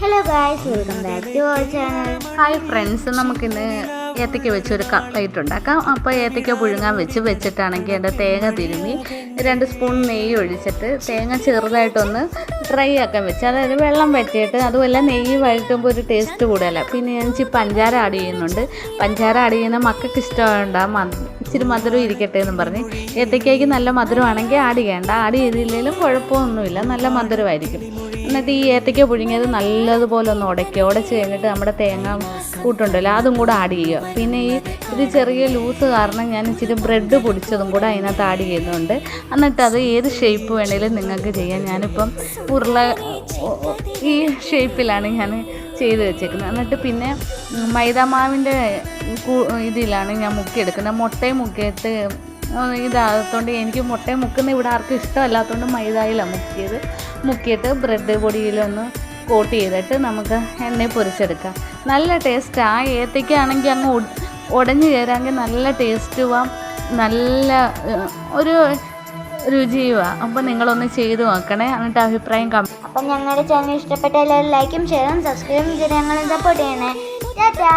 Hello guys, welcome back to our channel. Hi friends, നമുക്കിന്ന് ഏത്തയ്ക്ക വെച്ചൊരു കട്ട്ലൈറ്റ് ഉണ്ടാക്കാം. അപ്പോൾ ഏത്തയ്ക്ക പുഴുങ്ങാൻ വെച്ചിട്ടാണെങ്കിൽ എൻ്റെ തേങ്ങ തിരുമ്മി 2 സ്പൂൺ നെയ്യ് ഒഴിച്ചിട്ട് തേങ്ങ ചെറുതായിട്ടൊന്ന് ഡ്രൈ ആക്കാൻ വെച്ച്, അതായത് വെള്ളം വറ്റിയിട്ട്. അതുമല്ല, നെയ്യ് വഴറ്റുമ്പോൾ ഒരു ടേസ്റ്റ് കൂടുതല. പിന്നെ ഞാൻ ഇച്ചിരി പഞ്ചാര ആഡ് ചെയ്യുന്നുണ്ട്. പഞ്ചാര ആഡ് ചെയ്യുന്ന മക്കൾക്ക് ഇഷ്ടമുണ്ടാകും, ഇച്ചിരി മധുരം ഇരിക്കട്ടെ എന്നും പറഞ്ഞ്. ഏത്തയ്ക്കയ്ക്ക് നല്ല മധുരമാണെങ്കിൽ ആഡ് ചെയ്യേണ്ട, ആഡ് ചെയ്തില്ലെങ്കിലും കുഴപ്പമൊന്നുമില്ല, നല്ല മധുരമായിരിക്കും. എന്നിട്ട് ഈ ഏത്തയ്ക്ക പുഴുങ്ങിയത് നല്ലതുപോലെ ഒന്ന് ഉടച്ച് കഴിഞ്ഞിട്ട് നമ്മുടെ തേങ്ങ കൂട്ടുണ്ടല്ലോ അതും കൂടെ ആഡ് ചെയ്യുക. പിന്നെ ഇത് ചെറിയ ലൂസ് കാരണം ഞാൻ ഇച്ചിരി ബ്രെഡ് പൊടിച്ചതും കൂടെ അതിനകത്ത് ആഡ് ചെയ്യുന്നുണ്ട്. എന്നിട്ട് അത് ഏത് ഷേപ്പ് വേണമെങ്കിലും നിങ്ങൾക്ക് ചെയ്യാം. ഞാനിപ്പം ഈ ഷേപ്പിലാണ് ഞാൻ ചെയ്ത് വെച്ചേക്കുന്നത്. എന്നിട്ട് പിന്നെ മൈദാമാവിൻ്റെ ഇതിലാണ് ഞാൻ മുക്കിയെടുക്കുന്നത്. മുട്ടയും മുക്കിയിട്ട് ഇതാകത്തോണ്ട് എനിക്ക് മുട്ടയും മുക്കുന്ന ഇവിടെ ആർക്കും ഇഷ്ടമല്ലാത്തതുകൊണ്ട് മൈദയിലാണ് മുക്കിയിട്ട് ബ്രെഡ് പൊടിയിലൊന്ന് കോട്ട് ചെയ്തിട്ട് നമുക്ക് എണ്ണയിൽ പൊരിച്ചെടുക്കാം. നല്ല ടേസ്റ്റാണ്. ആ ഏത്തയ്ക്കാണെങ്കിൽ അങ്ങ് ഉടഞ്ഞു കയറാമെങ്കിൽ നല്ല ടേസ്റ്റുവാം, നല്ല ഒരു രുചിയുമാണ്. അപ്പോൾ നിങ്ങളൊന്ന് ചെയ്ത് നോക്കണേ, എന്നിട്ട് അഭിപ്രായം അപ്പം ഞങ്ങളുടെ ചാനൽ ഇഷ്ടപ്പെട്ട എല്ലാവരും ലൈക്കും ഷെയറും സബ്സ്ക്രൈബും ചെയ്ത് ഞങ്ങളെ സപ്പോർട്ട് ചെയ്യണേ. ടാറ്റാ.